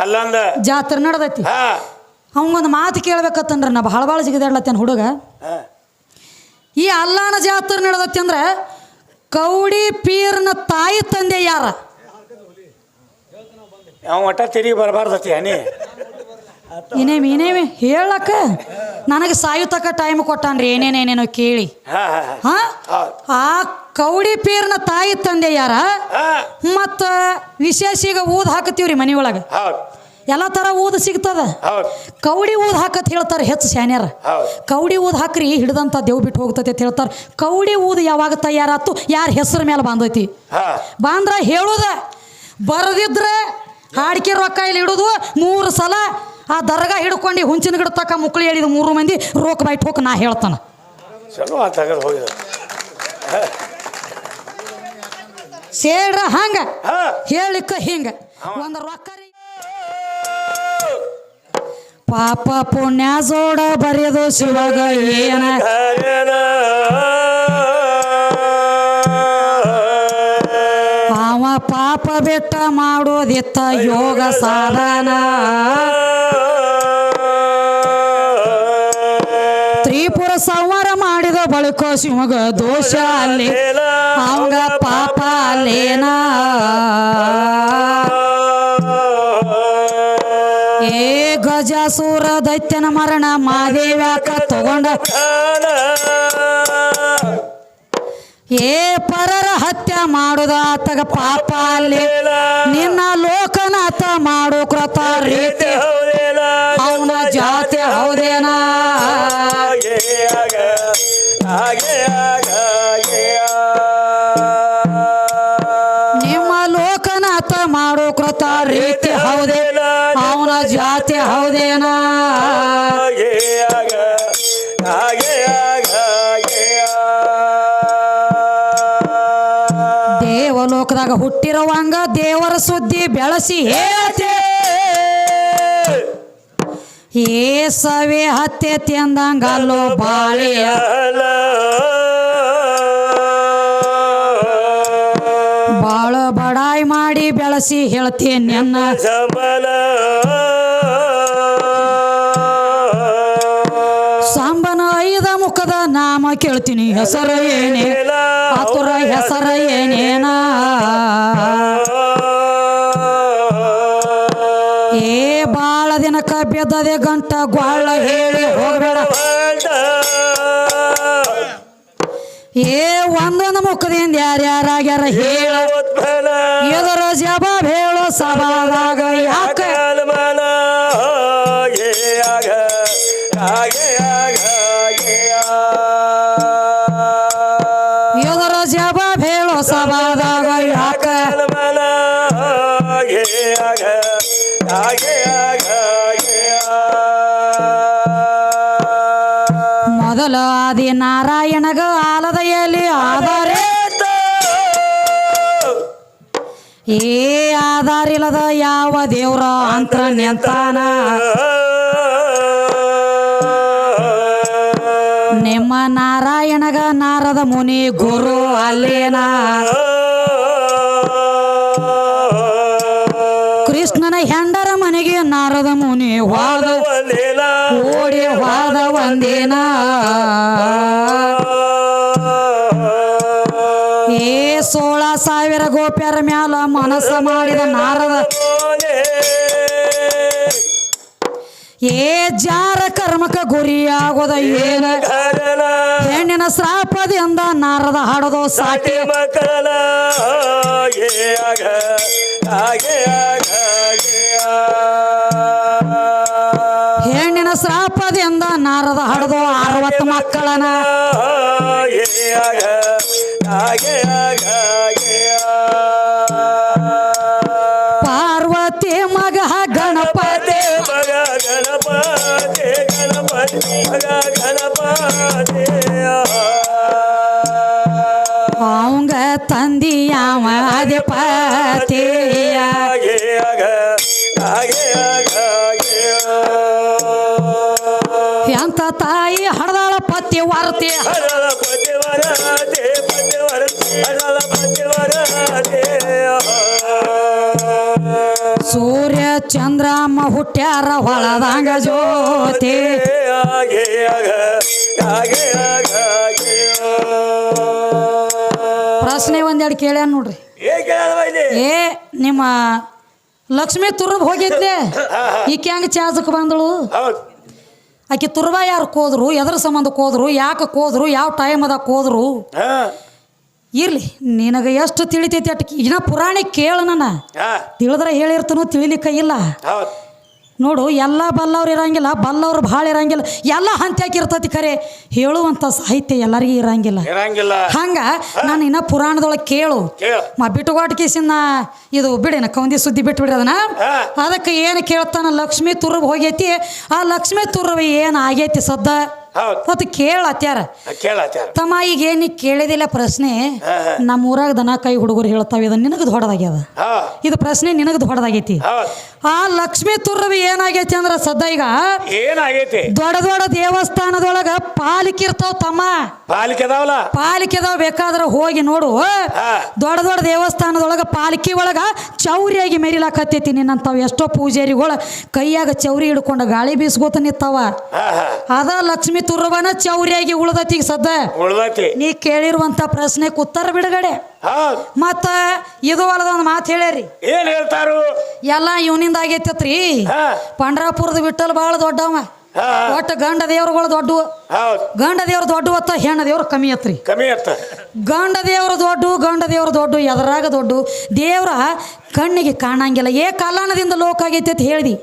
ಅಲ್ಲಂದ ಜಾತ್ರೆ ನಡೆದೈತಿ. ಅವಂಗೊಂದು ಮಾತು ಕೇಳ್ಬೇಕತ್ತನ್ರಿ ನಾ ಭಾಳ ಜಿಗಿದಾಡ್ಲತ್ತೇನು ಹುಡುಗ. ಈ ಅಲ್ಲಾನ ಜಾತ್ರೆ ನಡೆದೈತಿ ಅಂದ್ರೆ ಕೌಡಿ ಪೀರ್ನ ತಾಯಿ ತಂದೆ ಯಾರ? ಒಟ್ಟ ತಿರುಗಿ ಬರಬಾರ್ದತಿ ಅನಿ ಏನೇಮಿ ಹೇಳಕ್ಕ ನನಗೆ ಸಾಯುತಕ್ಕ ಟೈಮ್ ಕೊಟ್ಟಾನ್ರಿ ಏನೇನೇನೇನೋ ಕೇಳಿ. ಆ ಕೌಡಿ ಪೀರ್ನ ತಾಯಿ ತಂದೆ ಯಾರ? ಮತ್ತ ವಿಶೇಷ ಈಗ ಊದ್ ಹಾಕತ್ತೀವ್ರಿ ಮನಿ ಒಳಗ ಎಲ್ಲ ತರ ಊದ್ ಸಿಗ್ತದ. ಕೌಡಿ ಊದ್ ಹಾಕತ್ ಹೇಳ್ತಾರ ಹೆಚ್ಚು ಶಾನ್ಯಾರ. ಕೌಡಿ ಊದ್ ಹಾಕ್ರಿ ಹಿಡ್ದಂತ ದೇವ್ ಬಿಟ್ಟು ಹೋಗ್ತೈತಿ ಅಂತ ಹೇಳ್ತಾರ. ಕೌಡಿ ಊದ್ ಯಾವಾಗ ತಯಾರಾತು ಯಾರ ಹೆಸರ ಮೇಲೆ ಬಾಂದೈತಿ ಬಾಂದ್ರ ಹೇಳುದ ಬರದಿದ್ರೆ ಹಾಡಿಕೆ ರೊಕ್ಕ ಇಲ್ಲಿ ಇಡುದು 3 ಸಲ ಆ ದರ್ಗಾ ಹಿಡ್ಕೊಂಡು ಹುಂಚಿನ ಗಿಡ ತಕ್ಕ ಮುಕ್ಳಿ ಹೇಳಿದ 3 ಮಂದಿ ರೋಕ್ ಬೈಟ್ ಹೋಗಿ ನಾ ಹೇಳ್ತಾನ. ಸೇಡ್ರ ಹಂಗ ಹೇಳಿಕ ಹಿಂಗ ಒಂದು ರೊಕ್ಕ ಪಾಪ ಪುಣ್ಯ ಜೋಡ ಬರೆದು ಶಿವಾಗ ಏನ ಅವ ಪಾಪ ಬೆಟ್ಟ ಮಾಡೋದಿತ್ತ ಯೋಗ ಸಾಧನ. ತ್ರಿಪುರ ಸಂಹಾರ ಮಾಡಿದ ಬಳಿಕ ಶಿವಗ ದೋಷ ಅಲ್ಲಿ ಅವಂಗ ಪಾಪ ಅಲ್ಲೇನ. ಏ ಗಜಾಸೂರ ದೈತ್ಯನ ಮರಣ ಮಾದೇವ್ಯಾಕ ತಗೊಂಡ ಏ ಪರರ ಹತ್ಯೆ ಮಾಡುದ ಆತಗ ಪಾಪ ಅಲ್ಲಿ ನಿನ್ನ ಲೋಕನಾಥ ಮಾಡು ಕೃತ ರೀತಿ ಅವನ ಜಾತಿ ಹೌದೇನ. ನಿಮ್ಮ ಲೋಕನಾಥ ಮಾಡು ಕೃತ ರೀತಿ ಹೌದೇ ಅವನ ಜಾತಿ ಹೌದೇನ. ದೇವಲೋಕದಾಗ ಹುಟ್ಟಿರುವಂಗ ದೇವರ ಸುದ್ದಿ ಬೆಳಸಿ ಹೇಳತೆ ಏ ಸವೆ ಹತ್ಯತಿ ಅಂದಂಗಲ್ಲೋ ಬಾಳಿಯ ಬಾಳ ಬಡಾಯಿ ಮಾಡಿ ಬೆಳಸಿ ಹೇಳ್ತೀನಿ ನನ್ನ ಸಾಂಬನ 5 ಮುಖದ ನಾಮ ಕೇಳ್ತೀನಿ ಹೆಸರು ಏನೇ ಆತುರ ಹೆಸರ ಏನೇನ. ಏ ಬಾಳ ದಿನಕ್ಕ ಬೆದ್ದದೆ ಗಂಟ ಗ್ವಾಳ ಹೇಳಿ ಹೋಗಬೇಡ. ಏ ಒಂದೊಂದು ಮುಖದಿಂದ ಯಾರ್ಯಾರಾಗ್ಯಾರ ಹೇಳ ಎದರ ಜವಾಬ್ ಹೇಳೋ ಸಭಾದಾಗ ಯಾಕ ಎದರ ಜವಾಬ್ ಹೇಳೋ ಸಭಾದಾಗ ಯಾಕ ಮೊದಲ ಆದಿ ನಾರಾಯಣಗ ಆಲದೆಯಲ್ಲಿ ಆಧಾರೆ ಏ ಆಧಾರಿಲ್ಲದ ಯಾವ ದೇವ್ರ ಅಂತ್ರ ನಿಂತಾನ. ನಿಮ್ಮ ನಾರಾಯಣಗ ನಾರದ ಮುನಿ ಗುರು ಅಲ್ಲೇನ. ಕೃಷ್ಣನ ಹೆಂಡರ ಮನೆಗೆ ನಾರದ ಮುನಿ ಹೋದ ಓಡಿ ಹೋದ ಒಂದೇನ. ಏ 16,000 ಗೋಪ್ಯರ ಮ್ಯಾಲ ಮನಸ್ಸ ಮಾಡಿದ ನಾರದ ಏ ಜಾರ ಕರ್ಮಕ ಗುರಿಯಾಗೋದ ಏನ ಹೆಣ್ಣಿನ ಶ್ರಾಪದಿಂದ ನಾರದ ಹಾಡೋದು ಸಾಟಿ ಮಕ್ಕಳ ಹೆಣ್ಣಿನ ಶ್ರಾಪದಿಂದ ನಾರದ ಹಾಡೋದು 60 ಮಕ್ಕಳನ. ಪಾರ್ವತಿ ಮಗ ಗಣಪತಿ ಅವಂಗ ತಂದಿಯಾವ ಅಧಿಪತಿಯ ಎಂತ ತಾಯಿ ಹಡದಾಳ ಪತಿ ವಾರ್ತೆ ಸೂರ್ಯ ಚಂದ್ರಮ್ಮ ಹುಟ್ಟ್ಯಾರ ಹೊಳದಂಗ ಜ್ಯೋತಿ. ಪ್ರಶ್ನೆ ಒಂದೆರಡು ಕೇಳ್ಯಾನ ನೋಡ್ರಿ. ಏ ನಿಮ್ಮ ಲಕ್ಷ್ಮಿ ತುರ್ಬ್ ಹೋಗಿದ್ಲೆ, ಈಕೆ ಹೆಂಗ ಚಾಜಕ್ ಬಂದಳು? ಆಕೆ ತುರ್ಬ ಯಾರು ಕೋದ್ರು, ಎದ್ರ ಸಂಬಂಧಕ್ಕೆ ಹೋದ್ರು, ಯಾಕೆ ಕೋದ್ರು, ಯಾವ ಟೈಮ್ ಅದ ಕೋದ್ರು? ಇರ್ಲಿ, ನಿನಗೆ ಎಷ್ಟು ತಿಳಿತೈತಿ ಅಟ್ ಇನ್ನ ಪುರಾಣ ಕೇಳ. ನನ್ನ ತಿಳಿದ್ರೆ ಹೇಳಿರ್ತನೋ, ತಿಳಿಲಿಕ್ಕ ಇಲ್ಲ. ನೋಡು, ಎಲ್ಲ ಬಲ್ಲವ್ರು ಇರಂಗಿಲ್ಲ, ಬಲ್ಲವ್ರು ಭಾಳ ಇರಂಗಿಲ್ಲ, ಎಲ್ಲ ಹಂತ್ಯಾಕಿರ್ತೈತಿ. ಖರೆ ಹೇಳುವಂಥ ಸಾಹಿತ್ಯ ಎಲ್ಲರಿಗೂ ಇರಂಗಿಲ್ಲ. ಹಂಗ ನಾನು ಇನ್ನ ಪುರಾಣದೊಳಗೆ ಕೇಳು. ಬಿಟ್ಟುಗಾಟ ಕೇಸಿನ ಇದು ಬಿಡಿನ ಕೌಂದಿ ಸುದ್ದಿ ಬಿಟ್ಬಿಡ್ರಿ ಅದನ್ನ. ಅದಕ್ಕೆ ಏನು ಕೇಳ್ತಾನ, ಲಕ್ಷ್ಮೀ ತುರ್ಬ್ ಹೋಗೈತಿ, ಆ ಲಕ್ಷ್ಮೀ ತುರ್ಬ್ ಏನು ಆಗೈತಿ ಸದ್ದ ಅದು ಕೇಳತ್ಯಾರ. ತಮ್ಮ ಈಗ ಏನಿ ಕೇಳಿದಿಲ್ಲ ಪ್ರಶ್ನೆ. ನಮ್ಮ ಊರಾಗ ದನ ಕೈ ಹುಡುಗರು ಹೇಳ್ತಾವ, ಇದು ನಿನಗೆ ದೊಡ್ಡದಾಗ್ಯದ, ಇದು ಪ್ರಶ್ನೆ ನಿನಗೆ ದೊಡ್ಡದಾಗೈತಿ. ಆ ಲಕ್ಷ್ಮೀ ತುರ್ಬ್ ಏನಾಗೈತಿ ಅಂದ್ರ ಸದ್ದ ಈಗ ಏನಾಗೈತಿ, ದೊಡ್ಡ ದೊಡ್ಡ ದೇವಸ್ಥಾನದೊಳಗ ಪಾಲಿಕೆ ಇರ್ತಾವ ತಮ್ಮ. ಪಾಲಿಕೆ ಅದಾವ, ಬೇಕಾದ್ರೆ ಹೋಗಿ ನೋಡು. ದೊಡ್ಡ ದೊಡ್ಡ ದೇವಸ್ಥಾನದೊಳಗ ಪಾಲಿಕೆ ಒಳಗ ಚೌರಿಯಾಗಿ ಮೆರಿಲಾಕತ್ತೈತಿ. ನಿನ್ನಂತಾವ ಎಷ್ಟೋ ಪೂಜಾರಿಗಳು ಕೈಯಾಗ ಚೌರಿ ಹಿಡ್ಕೊಂಡು ಗಾಳಿ ಬೀಸ್ಕೋತ ನಿಂತಾವ. ಅದ ಲಕ್ಷ್ಮೀ ತುರ್ಬನ ಚೌರಿಯಾಗಿ ಉಳ್ದತಿ ಸದ್ದ. ನೀ ಕೇಳಿರುವಂತ ಪ್ರಶ್ನೆಗೆ ಉತ್ತರ ಬಿಡುಗಡೆ. ಮತ್ತ ಇದು ಅಲ್ಲದ ಒಂದು ಮಾತು ಹೇಳ್ಯಾರಿ. ಏನ್ ಹೇಳ್ತಾರು? ಎಲ್ಲ ಇವನಿಂದ ಆಗೈತತ್ರಿ. ಪಂಡ್ರಾಪುರದ ವಿಠಲ್ ಬಾಳ ದೊಡ್ಡವ. ಒಟ್ಟು ಗಂಡ ದೇವ್ರುಗಳು ದೊಡ್ಡವು, ಗಂಡ ದೇವ್ರು ದೊಡ್ಡ ಹೊತ್ತ, ಹೆಣ್ಣ ದೇವ್ರು ಕಮ್ಮಿ ಅತ್ರಿ. ಗಂಡ ದೇವ್ರು ದೊಡ್ಡ, ಎದರಾಗ ದೊಡ್ಡ ದೇವ್ರ ಕಣ್ಣಿಗೆ ಕಾಣಂಗಿಲ್ಲ. ಏ ಕಾಲಾನದಿಂದ ಲೋಕ ಆಗೈತಿ ಅಂತ ಹೇಳ್ದಿ.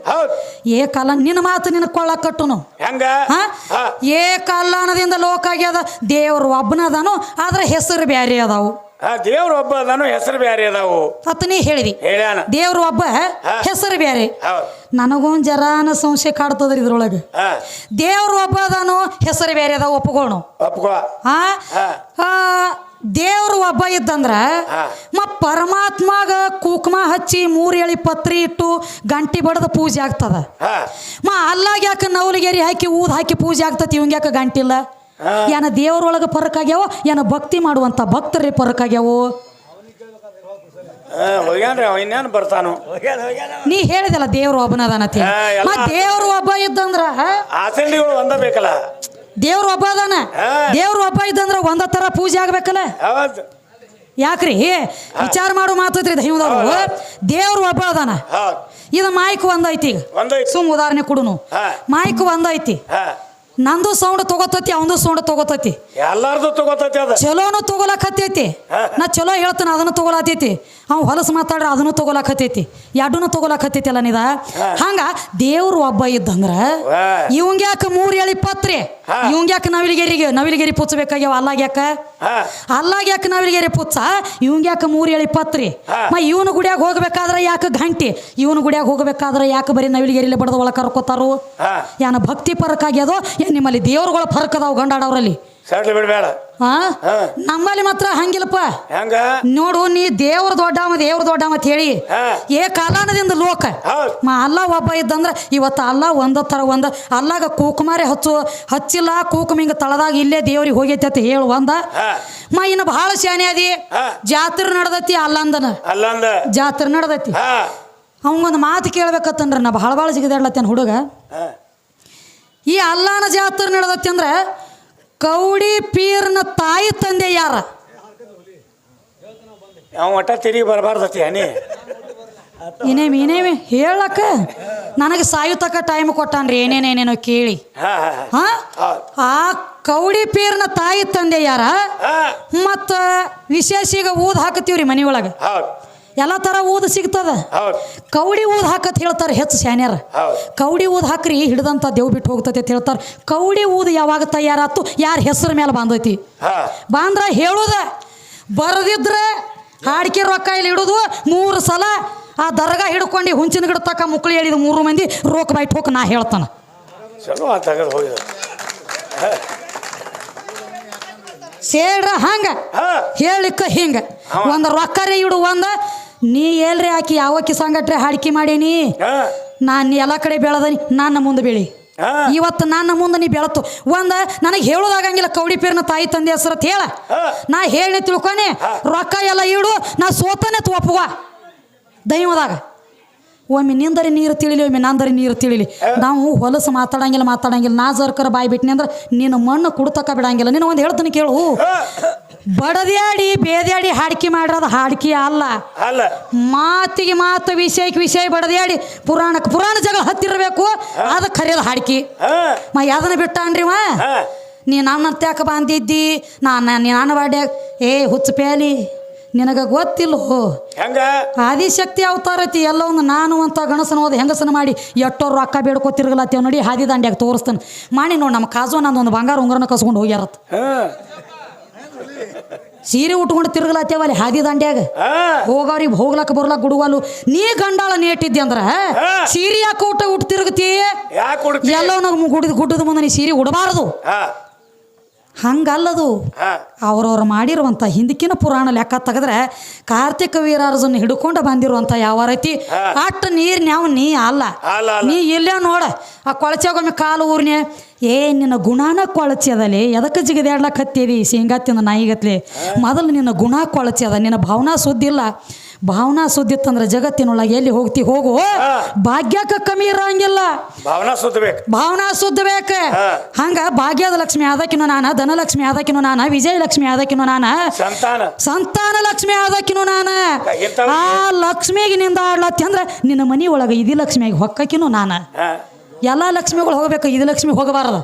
ಏ ಕಾಲ ನಿನ್ನ ಮಾತು ನಿನ್ನ ಕೊಳ್ಳ ಕಟ್ಟುನು. ಏ ಕಾಲಾನದಿಂದ ಲೋಕ ಆಗ್ಯದ. ದೇವ್ರು ಒಬ್ಬನದಾನು, ಆದ್ರೆ ಹೆಸರು ಬ್ಯಾರೆ ಅದಾವು. ದೇವ್ರ ಒಬ್ಬ ಅದಾನು, ಹೆಸರು ಬ್ಯಾರೆ ಅದಾವು ಅತ್ತ ನೀ ಹೇಳಿದಿ. ದೇವ್ರು ಒಬ್ಬ, ಹೆಸರು ಬ್ಯಾರೆ. ನನಗೊಂದು ಜರಾನ ಸಂಶಯ ಕಾಡ್ತದ್ರಿ ಇದ್ರೊಳಗೆ. ದೇವ್ರು ಒಬ್ಬ ಅದಾನು, ಹೆಸರು ಬ್ಯಾರೆ ಅದಾವ, ಒಪ್ಪಗೋಣ. ದೇವ್ರು ಒಬ್ಬ ಇದ್ದಂದ್ರ ಪರಮಾತ್ಮಾಗ ಕುಕ್ಮ ಹಚ್ಚಿ 3 ಎಳಿ ಪತ್ರಿ ಇಟ್ಟು ಗಂಟಿ ಬಡದ ಪೂಜೆ ಆಗ್ತದ. ಅಲ್ಲಾಗ ಯಾಕೆ ನವಲಿಗೇರಿ ಹಾಕಿ ಊದ್ ಹಾಕಿ ಪೂಜೆ ಆಗ್ತತಿ, ಇವಂಗ ಯಾಕೆ ಗಂಟಿಲ್ಲ? ಏನ ದೇವ್ರೊಳಗೆ ಫರಕ್ ಆಗ್ಯಾವೋ, ಏನ ಭಕ್ತಿ ಮಾಡುವಂತ ಭಕ್ತರಿ ಫರಕ್ ಆಗ್ಯಾವೋ? ನೀ ಹೇಳಿದಲ್ಲ ದೇವ್ರು ಒಬ್ಬನದಾನತಿ. ದೇವ್ರು ಒಬ್ಬ ಇದ್ದಂದ್ರ ದೇವ್ರು ಒಬ್ಬ ಅದಾನ. ದೇವ್ರು ಒಬ್ಬ ಇದ್ದಂದ್ರ ಒಂದ ತರ ಪೂಜೆ ಆಗ್ಬೇಕಲ್ಲ. ಯಾಕ್ರಿ ವಿಚಾರ ಮಾಡೋ ಮಾತೈತ್ರಿ ದೈವದವ್ರು. ದೇವ್ರು ಒಬ್ಬ ಅದಾನ. ಇದು ಮಾಯ್ಕ್ ಒಂದೈತಿ. ಸುಮ್ ಉದಾಹರಣೆ ಕೊಡುನು. ಮಾಯ್ಕ್ ಒಂದೈತಿ. ನಂದು ಸೌಂಡ್ ತಗೋತೈತಿ, ಅವಂದು ಸೌಂಡ್ ತಗೋತೈತಿ, ಎಲ್ಲಾರ್ದು ತಗೋತೈತಿ. ಅದ ಚಲೋನು ತಗೋಲಕತ್ತೈತಿ. ನಾ ಚಲೋ ಹೇಳ್ತಾನ, ಅದನ್ನು ತಗೋಲತೈತಿ. ಅವ್ ಹೊಲಸು ಮಾತಾಡ್ರ ಅದನ್ನು ತಗೋಲಕತ್ತೈತಿ, ಎರಡೂ ತಗೋಲಕತ್ತೈತಿ ಅಲ್ಲ ನಿದ. ಹಂಗ ದೇವ್ರು ಒಬ್ಬ ಇದ್ದಂದ್ರ ಇವಂಗ್ಯಾಕ 3 ಎಳಿ ಪತ್ರಿ, ಇವಂಗ್ಯಾಕ ನವಿಲಿಗೇರಿ ಪುಚ್ಚಬೇಕಾಗ್ಯಾವ? ಅಲ್ಲಾಗ್ಯಾಕ ನವಿಲಿಗೇರಿ ಪುಚ್ಚ, ಇವಂಗ್ಯಾಕ 3 ಎಳಿ ಪತ್ರಿ? ಇವನು ಗುಡಿಯಾಗ ಹೋಗ್ಬೇಕಾದ್ರ ಯಾಕೆ ಗಂಟಿ, ಇವನು ಗುಡಿಯಾಗ ಹೋಗ್ಬೇಕಾದ್ರ ಯಾಕೆ ಬರೀ ನವಿಲಿಗೇರಿಲಿ ಬಡದ ಒಳಗೆ ಕರ್ಕೋತಾರು? ಏನ ಭಕ್ತಿ ಫರಕ್ ಆಗ್ಯದೋ, ನಿಮ್ಮಲ್ಲಿ ದೇವ್ರುಗಳ ಫರಕ್ ಅದಾವ ಗಂಡಾಡವ್ರಲ್ಲಿ? ನಮ್ಮಲ್ಲಿ ಮಾತ್ರ ಹಂಗಿಲ್ಲಪ್ಪ. ನೋಡು, ನೀ ದೇವ್ರ ದೊಡ್ಡವ ಅಂತ ಹೇಳಿ ಏ ಕಾಲಾನದಿಂದ ಲೋಕ. ಅಲ್ಲ ಒಬ್ಬ ಇದ್ದಂದ್ರ ಇವತ್ತು ಅಲ್ಲ ಒಂದ ತರ ಒಂದ ಅಲ್ಲಾಗ ಕೂಕುಮಾರಿ ಹಚ್ಚಿಲ್ಲ, ಕೂಕುಮ ಹಿಂಗ ತಳದಾಗ ಇಲ್ಲೇ ದೇವ್ರಿಗೆ ಹೋಗೈತಿ ಅಂತ ಹೇಳು ಒಂದ. ಇನ್ನು ಬಹಳ ಶಾನೆ ಅದಿ. ಜಾತ್ರೆ ನಡ್ದತಿ, ಅಲ್ಲಂದನ ಜಾತ್ರೆ ನಡ್ದತಿ. ಅವಂಗೊಂದು ಮಾತು ಕೇಳ್ಬೇಕತ್ತನ್ರ, ನಾ ಭಾಳ ಜಿಗದಾಡ್ಲತ್ತೇನ ಹುಡುಗ. ಈ ಅಲ್ಲಾನ ಜಾತ್ರೆ ನಡ್ದತಿ ಅಂದ್ರ ಕೌಡಿ ಪೀರ್ನ ತಾಯಿ ತಂದೆ ಯಾರ? ಒಟ್ಟ ತಿರುಗಿ ಬರಬಾರ್ದತಿ. ಏನೇಮಿ ಹೇಳಕ್ಕ ನನಗೆ ಸಾಯುತಕ್ಕ ಟೈಮ್ ಕೊಟ್ಟಾನ್ರಿ. ಏನೇನೇನೇನೋ ಕೇಳಿ. ಆ ಕೌಡಿ ಪೀರ್ನ ತಾಯಿ ತಂದೆ ಯಾರ? ಮತ್ತ ವಿಶೇಷ ಈಗ ಊದ್ ಹಾಕತ್ತೀವ್ರಿ ಮನಿ ಒಳಗ. ಎಲ್ಲ ತರ ಊದ ಸಿಗ್ತದ. ಕೌಡಿ ಊದ್ ಹಾಕತ್ ಹೇಳ್ತಾರೆ ಹೆಚ್ಚು ಸ್ಯಾನ್ಯಾರ. ಕೌಡಿ ಊದ್ ಹಾಕ್ರಿ ಹಿಡ್ದಂತ ದೇವ್ ಬಿಟ್ಟು ಹೋಗ್ತತಿ ಅಂತ ಹೇಳ್ತಾರೆ. ಕೌಡಿ ಊದ್ ಯಾವಾಗ ತಯಾರಾತು, ಯಾರ ಹೆಸರು ಮೇಲೆ ಬಂದೈತಿ? ಬಾಂದ್ರ ಹೇಳುದ, ಬರದಿದ್ರೆ ಹಾಡಿಕೆ ರೊಕ್ಕ ಇಲ್ಲಿ ಇಡುದು 3 ಸಲ ಆ ದರ್ಗಾ ಹಿಡ್ಕೊಂಡು ಹುಂಚಿನ ಗಿಡ ತಕ್ಕ ಮುಕ್ಳಿ ಹೇಳಿದ 3 ಮಂದಿ ರೋಕ್ ಬೈಟ್ ಹೋಗಿ ನಾ ಹೇಳ್ತಾನ. ಸೇಡ್ರ ಹಂಗ ಹೇಳಿಕ್ಕ ಹಿಂಗ ಒಂದ ರೊಕ್ಕರೇ ಇಡು. ಒಂದ ನೀ ಎಲ್ರಿ ಹಾಕಿ ಯಾವಕ್ಕಿ ಸಂಗಟ್ರೆ ಹಾಡಿಕೆ ಮಾಡೇನಿ, ನಾನು ಎಲ್ಲ ಕಡೆ ಬೆಳೆದನಿ, ನನ್ನ ಮುಂದೆ ಬೆಳಿ. ಇವತ್ತು ನನ್ನ ಮುಂದೆ ನೀ ಬೆಳತು. ಒಂದ ನನಗೆ ಹೇಳೋದಾಗಂಗಿಲ್ಲ ಕೌಡಿ ಪೀರ್ನ ತಾಯಿ ತಂದೆ ಹೆಸರು ಅಂತ ಹೇಳ. ನಾ ಹೇಳಿ ತಿಳ್ಕೊನೆ, ರೊಕ್ಕ ಎಲ್ಲ ಇಡು, ನಾ ಸೋತನೆ ಒಪ್ಪುವ ದೈವದಾಗ. ಒಮ್ಮೆ ನಿಂದರೆ ನೀರು ತಿಳಿಲಿ ಒಮ್ಮೆ ನಂದರೆ ನೀರು ತಿಳಿಲಿ. ನಾವು ಹೊಲಸು ಮಾತಾಡಂಗಿಲ್ಲ ನಾ ಜರ್ಕರ ಬಾಯಿ ಬಿಟ್ನಿ ಅಂದ್ರೆ ನಿನ್ನ ಮಣ್ಣು ಕುಡ್ತಕ್ಕ ಬಿಡಂಗಿಲ್ಲ. ನೀನು ಒಂದು ಹೇಳ್ತೀನಿ ಕೇಳು, ಬಡದ್ಯಾಡಿ ಬೇದ್ಯಾಡಿ ಹಾಡ್ಕಿ ಮಾಡಿರೋದು ಹಾಡ್ಕಿ ಅಲ್ಲ. ಮಾತಿಗೆ ಮಾತು ವಿಷಯಕ್ಕೆ ವಿಷಯ ಬಡದ್ಯಾಡಿ ಪುರಾಣಕ್ಕೆ ಪುರಾಣ ಜಗಳ ಹತ್ತಿರಬೇಕು, ಅದಕ್ಕೆ ಕರೆಯೋದು ಹಾಡ್ಕಿ. ಯಾವ್ದನ್ನ ಬಿಟ್ಟಾನ್ರಿ ನೀ ನನ್ನ ತ್ಯಾಕ ಬಂದಿದ್ದಿ ನಾನು ಬಾಡ್ಯಾಗ ಹುಚ್ಚ ಪ್ಯಾಲಿ ನಿನಗ ಗೊತ್ತಿಲ್ಲ ಹೆಂಗ ಆದಿಶಕ್ತಿ ಅವತಾರ ಐತಿ. ಎಲ್ಲ ಒಂದು ನಾನು ಅಂತ ಗಣಸನ ಹೋದ ಹೆಂಗಸನ ಮಾಡಿ ಎಟ್ಟೋರು ರೊಕ್ಕ ಬೇಡ್ಕೋತಿರ್ಗಲತ್ತೇವ ನೋಡಿ ಹಾದಿ ದಾಂಡ್ಯಾಗ ತೋರಿಸ್ತಾನೆ ಮಾಡಿ ನೋಡಿ. ನಮ್ಮ ಕಾಜು ನಂದೊಂದು ಬಂಗಾರ ಉಂಗ್ರನ ಕಸ್ಕೊಂಡು ಹೋಗ್ಯಾರತ್. ಸೀರೆ ಉಟ್ಕೊಂಡು ತಿರ್ಗಲತ್ತೇವ ಅಲ್ಲಿ ಹಾದಿ ದಾಂಡ್ಯಾಗ ಹೋಗವ್ರಿಗೆ ಹೋಗ್ಲಕ್ಕ ಬರ್ಲಕ್ಕ ಗುಡುವಲು. ನೀ ಗಂಡಾಳ ನೇಟಿದ್ದಿ ಅಂದ್ರ ಸೀರೆ ಯಾಕೆ ಉಟ್ಟು ತಿರುಗತಿ? ಎಲ್ಲವನ್ನ ಗುಡ್ಡದ ಮುಂದೆ ನೀ ಸೀರೆ ಉಡಬಾರದು. ಹಂಗಲ್ಲದು. ಅವ್ರವ್ರು ಮಾಡಿರುವಂಥ ಹಿಂದಕ್ಕಿನ ಪುರಾಣ ಲೆಕ್ಕ ತೆಗೆದ್ರೆ ಕಾರ್ತಿಕ ವೀರಾರ್ಜುನ ಹಿಡ್ಕೊಂಡು ಬಂದಿರುವಂಥ ಯಾವ ರೀತಿ ಅಟ್ಟು ನೀ ಅಲ್ಲ. ನೀ ಇಲ್ಲೇ ನೋಡ ಆ ಕೊಳಚಾಗೊಮ್ಮೆ ಕಾಲು ಊರ್ನೆ ನಿನ್ನ ಗುಣಾನ ಕೊಳಚಿ ಅದಲಿ ಎದಕ್ಕೆ ಜಿಗದಾಡ್ಲಕ್ಕ ಹತ್ತಿದಿ ಶೇಂಗಾ ತಿಂದ ನಾಯಿಗತ್ಲೆ. ಮೊದಲು ನಿನ್ನ ಗುಣ ಕೊಳಚಿ ಅದ, ನಿನ್ನ ಭಾವನಾ ಸುದ್ದಿಲ್ಲ. ಭಾವನಾ ಸುದ್ದಿತ್ತಂದ್ರೆ ಜಗತ್ತಿನೊಳಗೆ ಎಲ್ಲಿ ಹೋಗು ಭಾಗ್ಯಕ್ಕೆ ಕಮ್ಮಿ ಇರಂಗಿಲ್ಲ. ಭಾವನಾ ಸುದ್ದಬೇಕು. ಹಂಗ ಭಾಗ್ಯದ ಲಕ್ಷ್ಮಿ ಆದಕಿನೂ ನಾನ, ಧನಲಕ್ಷ್ಮಿ ಆದಕಿನೂ ನಾನ, ವಿಜಯಲಕ್ಷ್ಮಿ ಆದಕಿನೂ ನಾನ, ಸಂತಾನ ಲಕ್ಷ್ಮಿ ಆದಕಿನೂ ನಾನ. ಆ ಲಕ್ಷ್ಮಿಗೆ ನಿಂದ ಆಡ್ಲತ್ತಿ ಅಂದ್ರೆ ನಿನ್ನ ಮನಿ ಒಳಗೆ ಇದಿ ಲಕ್ಷ್ಮಿಯಾಗಿ ಹೊಕ್ಕಕಿನೂ ನಾನ. ಎಲ್ಲಾ ಲಕ್ಷ್ಮಿಗಳು ಹೋಗ್ಬೇಕು, ಇದು ಲಕ್ಷ್ಮಿ ಹೋಗಬಾರದು.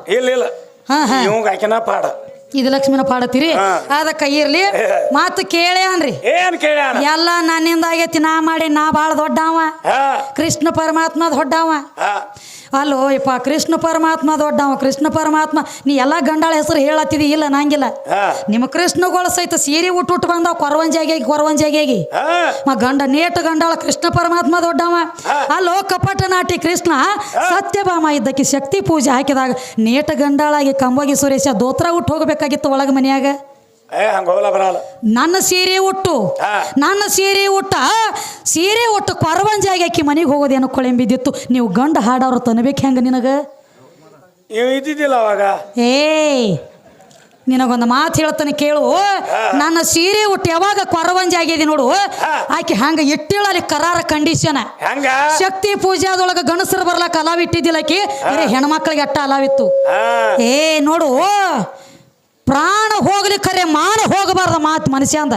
ಇದು ಲಕ್ಷ್ಮಿನ ಪಾಡತ್ತೀರಿ. ಅದಕ್ಕೆ ಇರ್ಲಿ ಮಾತು ಕೇಳ್ಯಾನ್ರಿ. ಎಲ್ಲ ನನ್ನಿಂದ ಆಗೈತಿ, ನಾ ಮಾಡಿ ನಾ ಭಾಳ ದೊಡ್ಡವ. ಕೃಷ್ಣ ಪರಮಾತ್ಮ ದೊಡ್ಡವ ಅಲ್ಲೋ ಯಪ್ಪ. ಕೃಷ್ಣ ಪರಮಾತ್ಮ ದೊಡ್ಡವ. ಕೃಷ್ಣ ಪರಮಾತ್ಮ ನೀ ಎಲ್ಲ ಗಂಡಾಳ ಹೆಸರು ಹೇಳತ್ತಿದಿ ಇಲ್ಲ ನಂಗಿಲ್ಲ. ನಿಮ್ಮ ಕೃಷ್ಣಗಳು ಸಹಿತ ಸೀರೆ ಉಟ್ಟು ಬಂದಾವ ಕೊರವಂಜಾಗಿ ಗಂಡ ನೇಟ ಗಂಡಾಳ ಕೃಷ್ಣ ಪರಮಾತ್ಮ ದೊಡ್ಡವ. ಅಲ್ಲೋ ಕಪಟ ನಾಟಿ ಕೃಷ್ಣ ಸತ್ಯಭಾಮ ಇದ್ದಕ್ಕೆ ಶಕ್ತಿ ಪೂಜೆ ಹಾಕಿದಾಗ ನೇಟ ಗಂಡಾಳಾಗಿ ಕಂಬೋಗಿ ಸುರೇಶ ದೋತ್ರ ಉಟ್ಟು ಹೋಗಬೇಕಾಗಿತ್ತು ಒಳಗ ಮನ್ಯಾಗ. ನನ್ನ ಸೀರೆ ಉಟ್ಟು ಕೊರವಂಜಾಗಿ ಹಾಕಿ ಮನೆಗೆ ಹೋಗೋದೇನೋ ಕೊಳೆಂಬಿದ್ದಿತ್ತು. ನೀವು ಗಂಡ ಹಾಡವ್ರು ತನಬೇಕು ಹೆಂಗ ನಿನಗ ಇದ್ದಿದ್ದಿಲ್ಲ ಅವಾಗ. ನಿನಗೊಂದು ಮಾತು ಹೇಳ್ತಾನೆ ಕೇಳು. ನನ್ನ ಸೀರೆ ಉಟ್ಟು ಯಾವಾಗ ಕೊರವಂಜಾಗಿದೆ ನೋಡು ಆಕೆ ಹಂಗ ಇಟ್ಟಿಳ ಅಲ್ಲಿ ಕರಾರ ಕಂಡೀಷನ್. ಶಕ್ತಿ ಪೂಜೆ ಅದೊಳಗ ಗಣಸರು ಬರ್ಲಾಕ ಅಲಾವ್ ಇಟ್ಟಿದ್ದಿಲ್ಲ ಆಕಿ, ಬರೀ ಹೆಣ್ಮಕ್ಳಿಗೆ ಅಟ್ಟ ಅಲಾವಿತ್ತು. ನೋಡು ಪ್ರಾಣ ಹೋಗ್ಲಿ ಖರೆ ಮಾನ ಹೋಗಬಾರ್ದ ಮಾತು ಮನುಷ್ಯ ಅಂದ.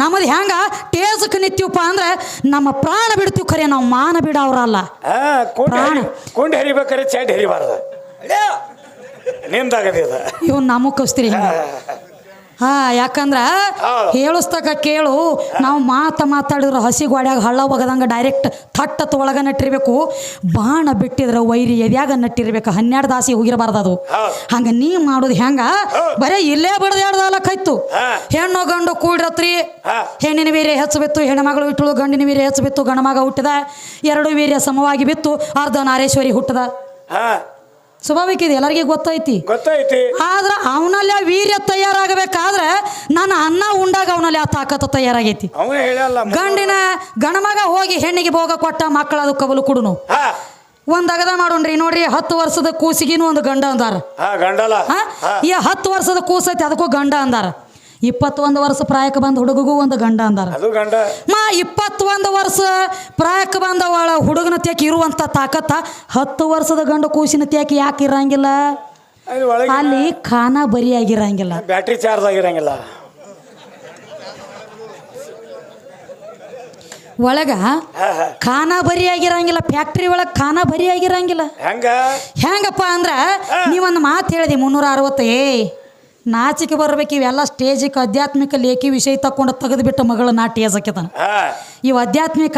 ನಮ್ಮದು ಹೆಂಗ ಟೇಜಕ್ಕೆ ನಿಂತೀವಪ್ಪ ಅಂದ್ರೆ ನಮ್ಮ ಪ್ರಾಣ ಬಿಡ್ತೀವಿ ಖರೆ ನಾವು ಮಾನ ಬಿಡವ್ರಲ್ಲ. ಪ್ರಾಣ ಕೊಂಡಿ ಹರಿಬೇಕಾರೆ ಚಡ್ ಹರಿಬಾರ್ದ ಇವ್ ನಮ್ಮ ಕಸ್ತೀರಿ. ಯಾಕಂದ್ರ ಹೇಳಿಸ್ತಕ ಕೇಳು. ನಾವು ಮಾತಾಡಿದ್ರು ಹಸಿ ಗೋಡ್ಯಾಗ ಹಳ್ಳ ಒಗದಂಗ ಡೈರೆಕ್ಟ್ ಥಟ್ಟತ್ ಒಳಗ ನಟ್ಟಿರ್ಬೇಕು. ಬಾಣ ಬಿಟ್ಟಿದ್ರ ವೈರಿ ಎದ್ಯಾಗ ನಟ್ಟಿರ್ಬೇಕು. 12 ದಾಸಿ ಹೋಗಿರಬಾರ್ದು ಅದು. ಹಂಗ ನೀ ಮಾಡೋದು ಹೆಂಗ ಬರೇ ಇಲ್ಲೇ ಬಡ್ದಾಡ್ದಲಕ್ಕಾಯ್ತು. ಹೆಣ್ಣು ಗಂಡು ಕೂಡಿರತ್ರಿ. ಹೆಣ್ಣಿನ ವೀರ್ಯ ಹೆಚ್ಚು ಬಿತ್ತು, ಹೆಣ್ಮಗಳು ಇಟ್ಟಳು. ಗಂಡಿನ ವೀರ್ಯ ಹೆಚ್ಚು ಬಿತ್ತು, ಗಣಮಗ ಹುಟ್ಟದ. 2 ವೀರ್ಯ ಸಮವಾಗಿ ಬಿತ್ತು, ಅರ್ಧ ನಾರೇಶ್ವರಿ ಹುಟ್ಟದ. ಸ್ವಾಭಾವಿಕ ಇದೆ, ಎಲ್ಲರಿಗೂ ಗೊತ್ತೈತಿ. ಆದ್ರ ಅವನಲ್ಲಿ ಆ ವೀರ್ಯ ತಯಾರಾಗಬೇಕಾದ್ರೆ ನನ್ನ ಅನ್ನ ಉಂಡಾಗ ಅವನಲ್ಲಿ ಆ ತಾಕತ್ತು ತಯಾರಾಗೈತಿ. ಗಣಮಗ ಹೋಗಿ ಹೆಣ್ಣಿಗೆ ಭೋಗ ಕೊಟ್ಟ ಮಕ್ಕಳ ಅದು ಕಬಲು ಕುಡುನು ಒಂದ್ ಅಗದ ಮಾಡೋಣ್ರಿ. ನೋಡ್ರಿ 10 ವರ್ಷದ ಕೂಸಿಗಿನೂ ಒಂದು ಗಂಡ ಅಂದಾರ. ಈ 10 ವರ್ಷದ ಕೂಸೈತಿ ಅದಕ್ಕೂ ಗಂಡ ಅಂದಾರ. 21 ವರ್ಷ ಪ್ರಾಯಕ್ಕೆ ಬಂದ ಹುಡುಗಗೂ ಒಂದು ಗಂಡ ಅಂದಾರ. 21 ವರ್ಷ ಪ್ರಾಯಕ್ಕೆ ಬಂದ ಹುಡುಗನ ತ್ಯಾಕಿ ಇರುವಂತ ತಾಕತ್ತ 10 ವರ್ಷದ ಗಂಡು ಕೂಸಿನ ತ್ಯಾಕಿ ಯಾಕೆ ಇರಂಗಿಲ್ಲ? ಅಲ್ಲಿ ಖಾನಾ ಬರಿಯಾಗಿರಂಗಿಲ್ಲ, ಬ್ಯಾಟ್ರಿ ಚಾರ್ಜ್ ಆಗಿರಂಗಿಲ್ಲ. ಒಳಗ ಖಾನಾ ಬರಿಯಾಗಿರಂಗಿಲ್ಲ. ಫ್ಯಾಕ್ಟ್ರಿ ಒಳಗ ಖಾನಾ ಬರಿಯಾಗಿರಂಗಿಲ್ಲ. ಹೆಂಗಪ್ಪ ಅಂದ್ರ ನೀವೊಂದು ಮಾತು ಹೇಳಿದೆ 360. ನಾಚಿಕೆ ಬರ್ಬೇಕು. ಇವೆಲ್ಲ ಸ್ಟೇಜಿಗೆ ಆಧ್ಯಾತ್ಮಿಕ ಲೇಖಿ ವಿಷಯ ತಕೊಂಡು ತೆಗೆದುಬಿಟ್ಟ ಮಗಳ ನಾಟ್ಯ ಸಕ್ಯತನ. ಇವು ಆಧ್ಯಾತ್ಮಿಕ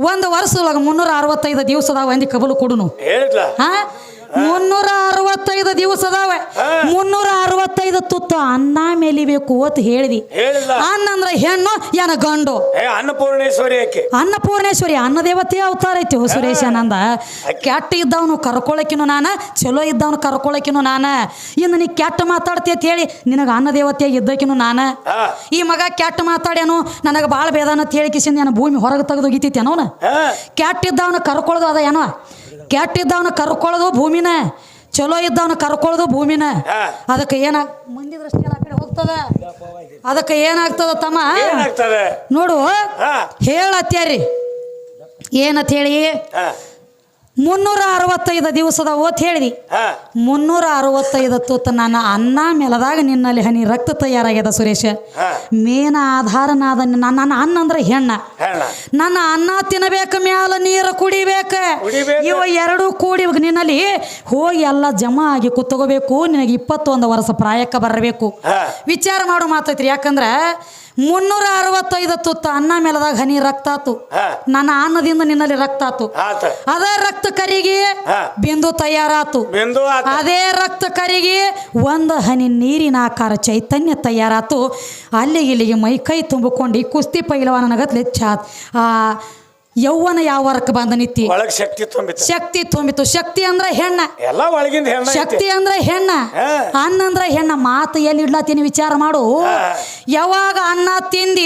1 ವರ್ಷದೊಳಗೆ 365 ದಿವಸದಾಗ ಒಂದು ಕಬಲು ಕೊಡುನು. 365 ದಿವಸ ಅದಾವ. 365 ತುತ್ತ ಅನ್ನ ಮೇಲಿಬೇಕು ಅಂತ ಹೇಳಿದಿ. ಅನ್ನ ಅಂದ್ರೆ ಹೆಣ್ಣು ಏನ ಗಂಡು? ಅನ್ನಪೂರ್ಣೇಶ್ವರಿ ಅನ್ನ ದೇವತೆ ಅವತಾರ ಐತಿ ಸುರೇಶನಂದ. ಕೆಟ್ಟ ಇದ್ದವನು ಕರ್ಕೊಳಕಿನು ನಾನ, ಚಲೋ ಇದ್ದವನು ಕರ್ಕೊಳಕಿನು ನಾನ. ಇನ್ನು ನೀ ಕೆಟ್ಟ ಮಾತಾಡ್ತಿ ಅಂತ ಹೇಳಿ ನಿನಗೆ ಅನ್ನ ದೇವತೆಯಾಗಿ ಇದ್ದಕಿನು ನಾನ. ಈ ಮಗ ಕೆಟ್ಟ ಮಾತಾಡ್ಯಾನು ನನಗೆ ಭಾಳ ಬೇದಾನ ಅಂತ ಹೇಳಿ ಕಿಸಿಂದ ಏನೋ ಭೂಮಿ ಹೊರಗೆ ತೆಗೆದು ಒಗಿತೈತಿ ಏನೋನ. ಕೆಟ್ಟ ಇದ್ದವನು ಕರ್ಕೊಳ್ಳೋದು ಅದ ಏನೋ. ಕೆಟ್ಟ ಇದ್ದವನು ಕರ್ಕೊಳ್ಳೋದು ಭೂಮಿನ, ಚಲೋ ಇದ್ದವನು ಕರ್ಕೊಳ್ಳೋದು ಭೂಮಿನ. ಅದಕ್ಕೆ ಮಂದಿ ದೃಷ್ಟಿ ಎಲ್ಲ ಕಡೆ ಹೋಗ್ತದ. ಅದಕ್ಕೆ ಏನಾಗ್ತದ ತಮ್ಮ ನೋಡು ಹೇಳತ್ಯಾರಿ. ಏನಂತ ಹೇಳಿ ಹಾ 365 ದಿವಸದ ಓತ್ ಹೇಳಿದಿ. ಹಾ 365 ತುತ್ತ ನನ್ನ ಅನ್ನ ಮೇಲದಾಗ ನಿನ್ನಲ್ಲಿ ಹನಿ ರಕ್ತ ತಯಾರಾಗ್ಯದ ಸುರೇಶ. ಹಾ ಮೇನ ಆಧಾರನಾದ ನನ್ನ ಅನ್ನ ಅಂದ್ರೆ ಹೆಣ್ಣ. ಹೆಣ್ಣ ನನ್ನ ಅನ್ನ ತಿನ್ನಬೇಕು, ಮ್ಯಾಲ ನೀರು ಕುಡಿಬೇಕು. ಕುಡಿಬೇಕು. ಇವ ಎರಡು ಕೂಡಿ ನಿನ್ನಲ್ಲಿ ಹೋಗಿ ಎಲ್ಲ ಜಮಾ ಆಗಿ ಕುತ್ಕೋಬೇಕು. ನಿನಗೆ 21 ವರ್ಷ ಪ್ರಾಯಕ್ಕೆ ಬರಬೇಕು. ಹಾ ವಿಚಾರ ಮಾಡು ಮಾತೈತ್ರಿ. ಯಾಕಂದ್ರೆ 365 ತುತ್ತ ಅನ್ನ ಮೇಲದಾಗ ಹನಿ ರಕ್ತ ಆತು. ಹಾ ನನ್ನ ಅನ್ನದಿಂದ ನಿನ್ನಲ್ಲಿ ರಕ್ತ ಆತು. ಆತ ಅದ ರಕ್ತ ಕರಿಗೆ ಹಾ ಬಿಂದು ತಯಾರಾತು. ಬಿಂದು ಆತ ಅದೇ ರಕ್ತ ಕರಿಗೆ ಒಂದು ಹನಿ ನೀರಿನ ಆಕಾರ ಚೈತನ್ಯ ತಯಾರಾತು. ಅಲ್ಲಿಗೆ ಇಲ್ಲಿಗೆ ಮೈ ಕೈ ತುಂಬಿಕೊಂಡು ಕುಸ್ತಿ ಪೈಲವಾನಗತ್ಲೆ ಯೌವನ ಯಾವ ವರ್ಕ್ ಬಂದ ನಿತ್ತಿ. ಒಳಗ್ ಶಕ್ತಿ ತುಂಬಿತ್ತು. ಶಕ್ತಿ ತುಂಬಿತು. ಶಕ್ತಿ ಅಂದ್ರೆ ಹೆಣ್ಣ. ಎಲ್ಲ ಒಳಗಿಂದ ಹೆಣ್ಣ ಐತಿ. ಶಕ್ತಿ ಅಂದ್ರೆ ಹೆಣ್ಣ. ಹಾ. ಅನ್ನ ಅಂದ್ರೆ ಹೆಣ್ಣ. ಮಾತು ಎಲ್ಲಿ ಇಡ್ಲಾತೀನಿ ವಿಚಾರ ಮಾಡು. ಹಾ. ಯಾವಾಗ ಅನ್ನ ತಿಂದಿ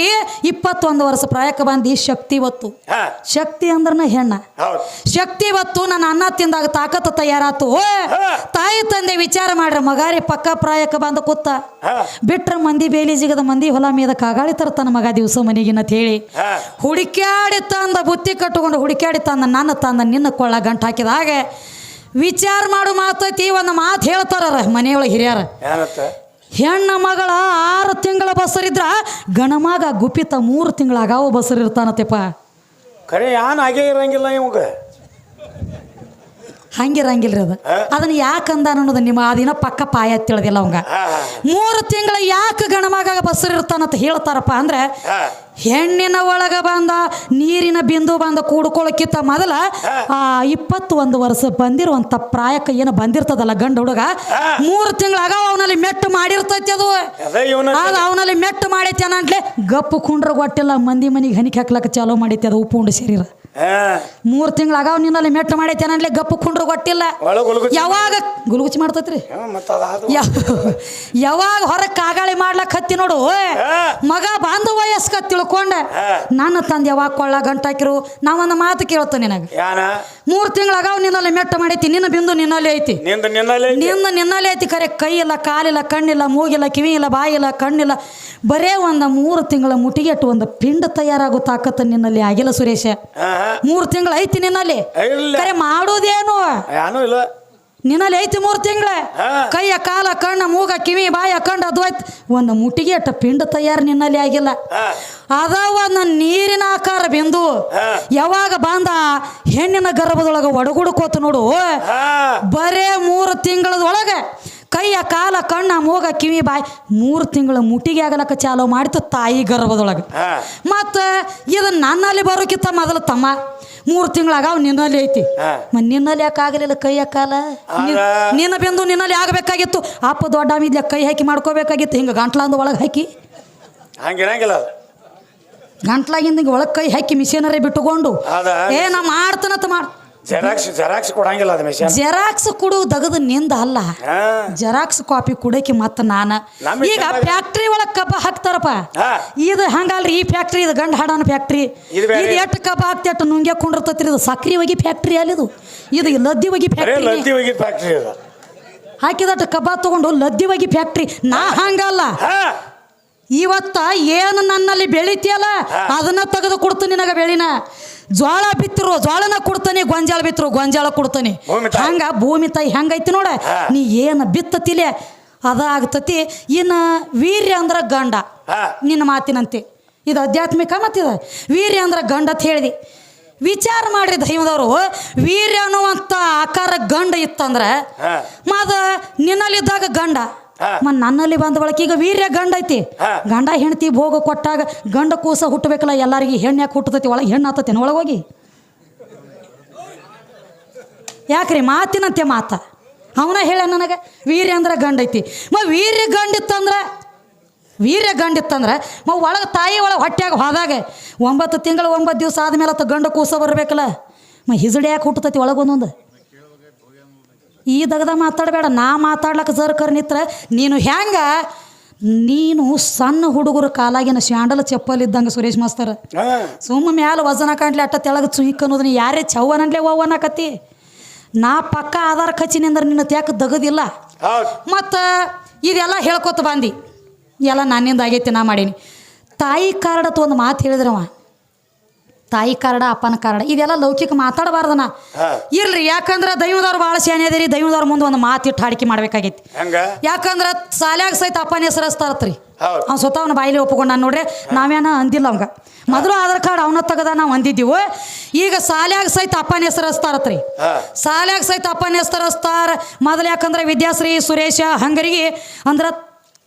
21 ವರ್ಷ ಪ್ರಾಯಕ್ಕೆ ಬಂದಿ ಶಕ್ತಿ ಹೊತ್ತು. ಹಾ ಶಕ್ತಿ ಅಂದ್ರನ ಹೆಣ್ಣ. ಹೌದು ಶಕ್ತಿ ಹೊತ್ತು ನನ್ನ ಅನ್ನ ತಿಂದಾಗ ತಾಕತ್ತು ತಯಾರಾತು. ಹಾ. ತಾಯಿ ತಂದೆ ವಿಚಾರ ಮಾಡ್ರ ಮಗಾರಿ ಪಕ್ಕ ಪ್ರಾಯಕ್ಕೆ ಬಂದ ಕೂತ ಹಾ ಬಿಟ್ರ ಮಂದಿ ಬೇಲಿ ಜಿಗದ ಮಂದಿ ಹೊಲ ಮೇದ ಕಾಗಾಳಿ ತರ್ತಾನ ಮಗ ದಿವಸ ಮನೆಗಿನ ಹೇಳಿ ಹಾ ಹುಡುಕ್ಯಾಡಿ ತಂದ ಬುತ್ತಿ ಕಟ್ಟುಕೊಂಡು ಹುಡುಕ್ಯಾಡಿ ತಂದ ನನ್ನ ತಂದ ನಿನ್ನ ಕೊಳ್ಳ ಗಂಟು ಹಾಕಿದಾಗ ವಿಚಾರ ಮಾಡು ಮಾತೈತಿ. ಒಂದು ಮಾತು ಹೇಳ್ತಾರ ಮನೆಯೊಳಗೆ ಹಿರಿಯರ. ಏನತ್ತ ಹೆಣ್ಣ ಮಗಳ 6 ತಿಂಗಳ ಬಸರಿದ್ರ ಗಣಮಗ ಗುಪ್ಪಿತ 3 ತಿಂಗಳಾಗಾವ ಬಸರಿರ್ತಾನತೆಪ್ಪ. ಖರೆ ಯಾನ್ ಆಗೇ ಇರಂಗಿಲ್ಲ ಇವಾಗ. ಹಂಗಿರಂಗಿಲ್ರಿ ಅದು. ಅದನ್ನ ಯಾಕಂದ ಅನ್ನೋದು ನಿಮ್ಮ ಆ ದಿನ ಪಕ್ಕ ಪಾಯ ತಿಳಿದಿಲ್ಲ ಅವಂಗ. 3 ತಿಂಗಳ ಯಾಕೆ ಗಣಮಗ ಬಸರಿರ್ತಾನಂತ ಹೇಳ್ತಾರಪ್ಪ ಅಂದ್ರೆ ಹೆಣ್ಣಿನ ಒಳಗ ಬಂದ ನೀರಿನ ಬಿಂದು ಬಂದ ಕೂಡ್ಕೊಳ್ಳೋಕ್ಕಿಂತ ಮೊದಲ 21 ವರ್ಷ ಬಂದಿರುವಂತ ಪ್ರಾಯಕ್ಕೆ ಏನು ಬಂದಿರ್ತದಲ್ಲ ಗಂಡ ಹುಡುಗ 3 ತಿಂಗಳಾಗ ಅವನಲ್ಲಿ ಮೆಟ್ಟು ಮಾಡಿರ್ತೈತಿ. ಅದು ಅವನಲ್ಲಿ ಮೆಟ್ಟು ಮಾಡೈತಿ ಅನ್ನಂಟ್ಲೆ ಗಪ್ಪು ಕುಂಡ್ರ ಗೊಟ್ಟಿಲ್ಲ ಮಂದಿ ಮನಿಗೆ ಹನಿಕೆ ಹಾಕ್ಲಕ್ಕ ಚಾಲೋ ಮಾಡೈತಿ. ಅದು ಉಪ್ಪು ಉಂಡು ಶರೀರ 3 ತಿಂಗಳಾಗ ನಿನ್ನಲ್ಲಿ ಮೆಟ್ಟು ಮಾಡೈತಿ ಅನ್ನಂಟ್ಲೆ ಗಪ್ಪು ಕುಂಡ್ರ ಗೊಟ್ಟಿಲ್ಲ. ಯಾವಾಗ ಗುಲುಗುಚಿ ಮಾಡ್ತೈತ್ರಿ. ಯಾವಾಗ ಹೊರಗೆ ಕಾಗಾಳಿ ಮಾಡ್ಲಕ್ ಹತ್ತಿ ನೋಡು ಮಗ ಬಾಂಧ ವಯಸ್ಕ ತಿಳ್ಕೊಂಡ ನನ್ನ ತಂದೆ ಯಾವಾಗ ಕೊಳ್ಳ ಗಂಟಾಕಿರು. ನಾವೊಂದು ಮಾತು ಕೇಳ್ತ ನಿನಗೆ. 3 ತಿಂಗಳಾಗ ನಿನ್ನಲ್ಲಿ ಮೆಟ್ಟ ಮಾಡೈತಿ. ನಿನ್ನ ಬಿಂದು ನಿನ್ನಲ್ಲಿ ಐತಿ. ನಿನ್ನಲ್ಲಿ ಐತಿ. ಖರೆ ಕೈ ಇಲ್ಲ, ಕಾಲಿಲ್ಲ, ಕಣ್ಣಿಲ್ಲ, ಮೂಗಿಲ್ಲ, ಕಿವಿ ಇಲ್ಲ, ಬಾಯಿ ಇಲ್ಲ, ಕಣ್ಣಿಲ್ಲ. ಬರೇ ಒಂದು 3 ತಿಂಗಳ ಮುಟಿಗೆಟ್ಟು ಒಂದು ಪಿಂಡ ತಯಾರಾಗೋ ತಾಕತ್ತ ನಿನ್ನಲ್ಲಿ ಆಗಿಲ್ಲ ಸುರೇಶ. 3 ತಿಂಗಳು ಐತಿ ನಿನ್ನಲ್ಲಿ. ಖರೆ ಮಾಡೋದೇನು ನಿನ್ನಲ್ಲಿ ಐತಿ. 3 ತಿಂಗಳ ಕೈಯ ಕಾಲ ಕಣ್ಣ ಮೂಗ ಕಿವಿ ಬಾಯ ಕಂಡ ಅದು ಐತಿ. ಒಂದು ಮುಟ್ಟಿಗೆ ಅಟ್ಟ ಪಿಂಡ ತಯಾರು ನಿನ್ನಲ್ಲಿ ಆಗಿಲ್ಲ. ಅದ ಒಂದು ನೀರಿನ ಆಕಾರ ಬಿಂದು ಯಾವಾಗ ಬಂದ ಹೆಣ್ಣಿನ ಗರ್ಭದೊಳಗೆ ಒಡಗುಡ್ಕೋತ ನೋಡು ಬರೇ 3 ತಿಂಗಳದೊಳಗೆ ಕೈಯ ಕಾಲ ಕಣ್ಣ ಮೂಗ ಕಿವಿ ಬಾಯಿ 3 ತಿಂಗಳ ಮುಟ್ಟಿಗೆ ಆಗಲಕ್ಕ ಚಾಲೋ ಮಾಡಿತು ತಾಯಿ ಗರ್ಭದೊಳಗೆ. ಮತ್ತು ಇದು ನನ್ನಲ್ಲಿ ಬರೋಕ್ಕಿಂತ ಮೊದಲು ತಮ್ಮ 3 ತಿಂಗಳಾಗ ಅವ್ ನಿನ್ನಲ್ಲಿ ಐತಿ. ನಿನ್ನಲ್ಲಿ ಯಾಕೆ ಆಗಲಿಲ್ಲ ಕೈಯ ಕಾಲ? ನಿನ್ನ ಬಿಂದು ನಿನ್ನಲ್ಲಿ ಆಗಬೇಕಾಗಿತ್ತು. ಅಪ್ಪ ದೊಡ್ಡ ಮಿದ್ಲೆ ಕೈ ಹಾಕಿ ಮಾಡ್ಕೋಬೇಕಾಗಿತ್ತು. ಹಿಂಗೆ ಗಂಟ್ಲಾಂದ ಒಳಗೆ ಹಾಕಿ ಹಂಗಿರಂಗಿಲ್ಲ. ಗಂಟ್ಲಾಗಿಂದ ಹಿಂಗೆ ಒಳಗೆ ಕೈ ಹಾಕಿ ಮಿಷನರಿ ಬಿಟ್ಟುಕೊಂಡು ನಾ ಮಾಡ್ತಾನಂತ ಮಾಡ ಜೆರಾಕ್ಸ್ ಕೊಡಂಗಿಲ್ಲ. ಜೆರಾಕ್ಸ್ ಕೊಡು ದಗದ ನಿಂದ ಅಲ್ಲ. ಜೆರಾಕ್ಸ್ ಕಾಪಿ ಕುಡಕಿ ಮತ್ತ ನಾನು ಈಗ ಫ್ಯಾಕ್ಟ್ರಿ ಒಳಗೆ ಕಬ್ಬ ಹಾಕ್ತಾರಪ್ಪ. ಇದು ಹಂಗಲ್ರಿ. ಈ ಫ್ಯಾಕ್ಟ್ರಿ ಇದು ಗಂಡ ಹಾಡಾನ ಫ್ಯಾಕ್ಟ್ರಿ. ಇದು ಎಷ್ಟು ಕಬ್ಬ ಹಾಕ್ತಿ ಅಟ್ಟು ನುಂಗ್ಯ ಕುಂಡಿರ್ತೈತ್ರಿ. ಇದು ಸಕ್ರಿ ಹೋಗಿ ಫ್ಯಾಕ್ಟ್ರಿ ಅಲ್ಲಿದು. ಇದು ಲದ್ದಿ ಹೋಗಿ ಫ್ಯಾಕ್ಟ್ರಿ. ಹಾಕಿದಟ್ಟು ಕಬ್ಬ ತಗೊಂಡು ಲದ್ದಿ ಹೋಗಿ ಫ್ಯಾಕ್ಟ್ರಿ. ನಾ ಹಂಗಲ್ಲ. ಇವತ್ತ ಏನು ನನ್ನಲ್ಲಿ ಬೆಳಿತೀಯಲ್ಲ ಅದನ್ನ ತೆಗೆದು ಕೊಡ್ತೀನಿ ನಿನಗ. ಬೆಳಿನ ಜ್ವಾಳ ಬಿತ್ತರು ಜ್ವಾಳನ ಕೊಡ್ತಾನೆ, ಗೊಂಜಾಳ ಬಿತ್ತರು ಗೊಂಜಾಳ ಕೊಡ್ತಾನೆ. ಹಂಗ ಭೂಮಿ ತಾಯಿ ಹೆಂಗೈತಿ ನೋಡ. ನೀ ಏನು ಬಿತ್ತತಿಲೆ ಅದಾಗ್ತತಿ. ಇನ್ನು ವೀರ್ಯ ಅಂದ್ರೆ ಗಂಡ ನಿನ್ನ ಮಾತಿನಂತೆ. ಇದು ಆಧ್ಯಾತ್ಮಿಕ ಮತ್ತಿದ ವೀರ್ಯ ಅಂದ್ರೆ ಗಂಡ ಅಂತ ಹೇಳಿದಿ. ವಿಚಾರ ಮಾಡ್ರಿ ದೈವದವರು. ವೀರ್ಯ ಅನ್ನುವಂಥ ಆಕಾರ ಗಂಡ ಇತ್ತಂದ್ರೆ ಮದ ನಿನ್ನಲ್ಲಿದ್ದಾಗ ಗಂಡ ನನ್ನಲ್ಲಿ ಬಂದ ಬಳಕ ಈಗ ವೀರ್ಯ ಗಂಡ ಐತಿ. ಗಂಡ ಹೆಣ್ತಿ ಭೋಗ ಕೊಟ್ಟಾಗ ಗಂಡ ಕೂಸ ಹುಟ್ಟಬೇಕಲ್ಲ. ಎಲ್ಲರಿಗೆ ಹೆಣ್ಣು ಯಾಕೆ ಹುಟ್ಟತೈತಿ? ಒಳಗೆ ಹೆಣ್ಣು ಆತತೇನೆ ಒಳಗೋಗಿ. ಯಾಕ್ರಿ ಮಾತಿನಂತೆ ಮಾತ ಅವನ ಹೇಳ ನನಗೆ ವೀರ್ಯ ಅಂದ್ರೆ ಗಂಡ ಐತಿ. ವೀರ್ಯ ಗಂಡಿತ್ತಂದ್ರೆ ಒಳಗೆ ತಾಯಿ ಒಳಗೆ ಹೊಟ್ಯಾಗ ಹೋದಾಗ 9 ತಿಂಗಳು 9 ದಿವಸ ಆದ್ಮೇಲೆ ಆತ ಗಂಡ ಕೂಸ ಬರಬೇಕಲ್ಲ. ಹಿಜಡಿ ಯಾಕೆ ಹುಟ್ಟತೈತಿ ಒಳಗೊಂದೊಂದು. ಈ ದಗದ ಮಾತಾಡಬೇಡ. ನಾ ಮಾತಾಡ್ಲಕ್ಕ ಜರ್ಕರ್ ನಿತ್ರ ನೀನು ಹೆಂಗ ನೀನು ಸಣ್ಣ ಹುಡುಗರ ಕಾಲಾಗಿನ ಶಾಂಡಲ ಚಪ್ಪಲ್ ಇದ್ದಂಗೆ ಸುರೇಶ್ ಮಾಸ್ತರ. ಸುಮ್ಮ ಮ್ಯಾಲ ವಜನ ಕಾಣ್ಲಿ ಅಟ್ಟ ತೆಳಗ ಚುಯಿಕ್ ಅನ್ನೋದು. ನೀ ಯಾರೇ ಚವ್ವನಂಡ್ಲೆ ಅವ್ವನಕತಿ. ನಾ ಪಕ್ಕ ಆಧಾರ ಖಚಿನಿಂದ್ರೆ ನಿನ್ನ ತ್ಯಾಕ ದಗದಿಲ್ಲ. ಮತ್ತು ಇದೆಲ್ಲ ಹೇಳ್ಕೊತ ಬಂದು ಎಲ್ಲ ನನ್ನಿಂದ ಆಗೈತಿ. ನಾ ಮಾಡೀನಿ. ತಾಯಿ ಕಾರ್ಡತ್ ಒಂದು ಮಾತು ಹೇಳಿದ್ರವ. ತಾಯಿ ಕಾರಣ ಅಪ್ಪನ ಕಾರಣ ಇದೆಲ್ಲ ಲೌಕಿಕ ಮಾತಾಡಬಾರ್ದನ ಇರ್ಲಿ. ಯಾಕಂದ್ರೆ ದೈವದವ್ರು ಭಾಳ ಶಾನೆ ಅದೇರಿ. ದೈವದವ್ರ ಮುಂದೆ ಒಂದು ಮಾತಿಟ್ಟು ಹಾಡಿಕೆ ಮಾಡ್ಬೇಕಾಗೈತಿ. ಯಾಕಂದ್ರೆ ಸಾಲ್ಯಾಗ ಸಹಿತ ಅಪ್ಪನ ಹೆಸರು ಹಚ್ತಾರತ್ರಿ. ಅವ್ನು ಸ್ವತಃ ಅವನ ಬಾಯಿಲಿ ಒಪ್ಕೊಂಡು ನಾನು ನೋಡ್ರಿ ನಾವೇನ ಅಂದಿಲ್ಲ ಅವಂಗ. ಮೊದಲು ಆಧಾರ್ ಕಾರ್ಡ್ ಅವನ ತೆಗದ ನಾವು ಅಂದಿದ್ದೀವಿ. ಈಗ ಸಾಲ್ಯಾಗ ಸಹಿತ ಅಪ್ಪನ ಹೆಸರು ಹಚ್ತಾರತ್ರಿ. ಸಾಲ್ಯಾಗ ಸಹಿತ ಅಪ್ಪನ ಹೆಸರು ಹಚ್ತಾರ ಮೊದಲು. ಯಾಕಂದ್ರೆ ವಿದ್ಯಾಶ್ರೀ ಸುರೇಶ ಹಂಗರಿಗೆ ಅಂದ್ರೆ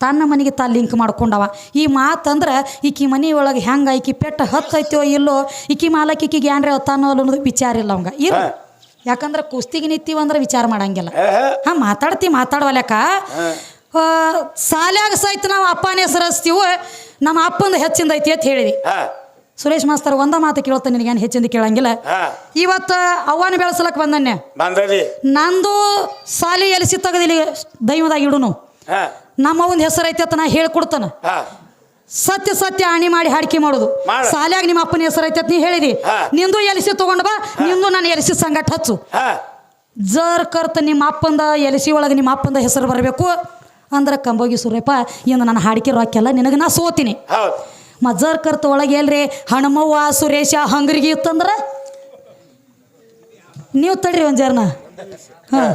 ತನ್ನ ಮನೆಗೆ ತಾ ಲಿಂಕ್ ಮಾಡ್ಕೊಂಡವ. ಈ ಮಾತಂದ್ರೆ ಈಕಿ ಮನೆ ಒಳಗೆ ಹೆಂಗೆ ಈಕಿ ಪೆಟ್ಟು ಹತ್ತೈತೋ ಇಲ್ಲೋ, ಈಕಿ ಮಾಲಕ್ ಈಕಿಗೆ ಏನ್ರಿ ಹತ್ತಾನೋ ಅನ್ನೋದು ವಿಚಾರ ಇಲ್ಲ ಅವಂಗ. ಇಲ್ಲ ಯಾಕಂದ್ರೆ ಕುಸ್ತಿಗೆ ನಿಂತೀವಿ ಅಂದ್ರೆ ವಿಚಾರ ಮಾಡಂಗಿಲ್ಲ. ಹಾಂ ಮಾತಾಡವಲ್ಯಾಕ ಸಾಲ್ಯಾಗ ಸಹಿತ ನಾವು ಅಪ್ಪನ ಹೆಸರು ಹಚ್ತೀವಿ. ನಮ್ಮ ಅಪ್ಪಂದು ಹೆಚ್ಚಿಂದ ಐತಿ ಅಂತ ಹೇಳಿದಿ ಸುರೇಶ್ ಮಾಸ್ತರ್. ಒಂದ ಮಾತು ಕೇಳ್ತಾನೆ, ನಿನಗೇನು ಹೆಚ್ಚಿಂದ ಕೇಳಂಗಿಲ್ಲ. ಇವತ್ತು ಅವ್ವನ ಬೆಳೆಸಲಕ್ಕೆ ಬಂದನ್ನೆ ನಂದು ಸಾಲಿ ಎಲಿಸಿ ತೆಗದಿಲ್ಲಿ ದೈವದಾಗ ಇಡುನು ನಮ್ಮ ಒಂದು ಹೆಸರು ಐತೆ ಅಂತ ನಾ ಹೇಳ್ಕೊಡ್ತಾನ. ಸತ್ಯ ಆಣಿ ಮಾಡಿ ಹಾಡಿಕೆ ಮಾಡೋದು. ಸಾಲ್ಯಾಗ ನಿಮ್ಮ ಅಪ್ಪನ ಹೆಸರು ಐತೆ ಅಂತ ನೀ ಹೇಳಿದಿ. ನಿಂದು ಎಲಿಸಿ ತಗೊಂಡ್ ಬಾ, ನಿಂದು ನಾನು ಎಲಿಸಿ ಸಂಗಟ ಹಚ್ಚು. ಜರ್ ಕರ್ತ ನಿಮ್ಮ ಅಪ್ಪಂದ ಎಲಿಸಿ ಒಳಗೆ ನಿಮ್ಮ ಅಪ್ಪಂದ ಹೆಸರು ಬರಬೇಕು ಅಂದ್ರೆ ಕಂಬೋಗಿ ಸುರೇಪ ಇಂದು ನಾನು ಹಾಡಿಕೆ ರೊಕ್ಕೆಲ್ಲ ನಿನಗೆ ನಾ ಸೋತೀನಿ. ಜರ್ ಕರ್ತ ಒಳಗೆ ಎಲ್ರಿ ಹಣಮವ್ವ ಸುರೇಶ ಹಂಗರಿಗೆ ಇತ್ತಂದ್ರೆ ನೀವು ತಡ್ರಿ ಒಂದು ಜರ್ನ. ಹಾಂ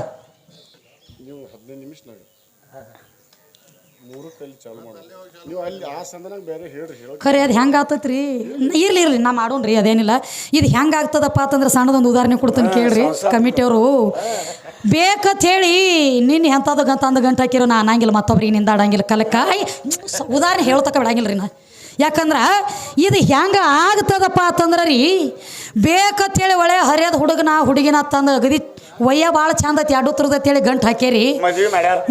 ಖರೆ ಅದು ಹೆಂಗೆ ಆಗ್ತೈತ್ರಿ? ಇರ್ಲಿ ನಾ ಮಾಡೋಣ್ರಿ, ಅದೇನಿಲ್ಲ. ಇದು ಹೆಂಗೆ ಆಗ್ತದಪ್ಪ ಅಂತಂದ್ರೆ ಸಣ್ಣದೊಂದು ಉದಾಹರಣೆ ಕೊಡ್ತಾನೆ ಕೇಳ್ರಿ. ಕಮಿಟಿಯವರು ಬೇಕಂತ ಹೇಳಿ ನಿನ್ನ ಎಂಥದ್ದು ಅಂದು ಗಂಟೆ ಹಾಕಿರೋ ನಾ ಅನ್ನಂಗಿಲ್ಲ, ಮತ್ತೊಬ್ರಿಗೆ ನಿಂದಾಡಂಗಿಲ್ಲ ಕಲಕ್ಕ. ಉದಾಹರಣೆ ಹೇಳ್ತಕ್ಕ ಬಿಡಂಗಿಲ್ಲ ರೀ ನಾ. ಯಾಕಂದ್ರೆ ಇದು ಹೆಂಗೆ ಆಗ್ತದಪ್ಪ ಅಂತಂದ್ರೆ ರೀ ಬೇಕಂತೇಳಿ ಒಳ್ಳೆ ಹರಿಯದ ಹುಡುಗಿನ ತಂದು ಅಗದಿ ವಯ್ಯ ಭಾಳ ಚಂದ ಐತಿ ಅಡುತ್ತರದತ್ತೇಳಿ ಗಂಟು ಹಾಕ್ಯಾರಿ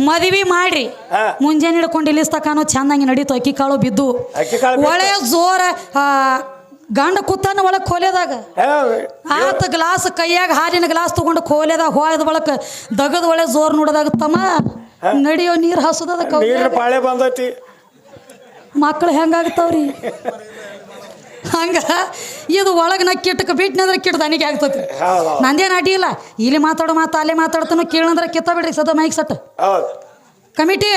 ಮದುವೆ ಮಾಡ್ರಿ. ಮುಂಜಾನೆ ಹಿಡ್ಕೊಂಡು ಇಲ್ಲಿಸ್ತಕಾನು ಚಂದಂಗೆ ನಡೀತು. ಅಕ್ಕಿ ಕಾಳು ಬಿದ್ದು ಒಳ್ಳೆ ಜೋರ ಗಂಡ ಕೂತಾನ ಒಳಗೆ ಕೋಲೆದಾಗ ಆತ ಗ್ಲಾಸ್ ಕೈಯಾಗ ಹಾಲಿನ ಗ್ಲಾಸ್ ತಗೊಂಡು ಕೋಲೆದಾಗ ಹೋದ ಬಳಕ ದಗದ ಒಳ್ಳೆ ಜೋರ್ ನೋಡೋದಾಗ ತಮ್ಮ ನಡಿಯೋ ನೀರು ಹಸುದದ ಪಾಳೆ ಬಂದೈತಿ. ಮಕ್ಕಳು ಹೆಂಗಾಗ್ತಾವ್ರಿ ಹಂಗ ಇದು ಒಳಗೆ ನಕ್ಕಿಟ್ಟಕ್ಕೆ ಬಿಟ್ಟನಂದ್ರೆ ಕಿಟ್ಟು ದನಿಗೆ ಆಗ್ತೈತಿ. ನಂದೇನು ಅಡ್ಡಿ ಇಲ್ಲ. ಇಲ್ಲಿ ಮಾತಾಡೋ ಮಾತು ಅಲ್ಲೇ ಮಾತಾಡ್ತಾನೋ ಕೇಳಂದ್ರೆ ಕಿತ್ತ ಬಿಡ್ರಿ ಸದ ಮೈಕ್ ಸಟ್. ಕಮಿಟಿ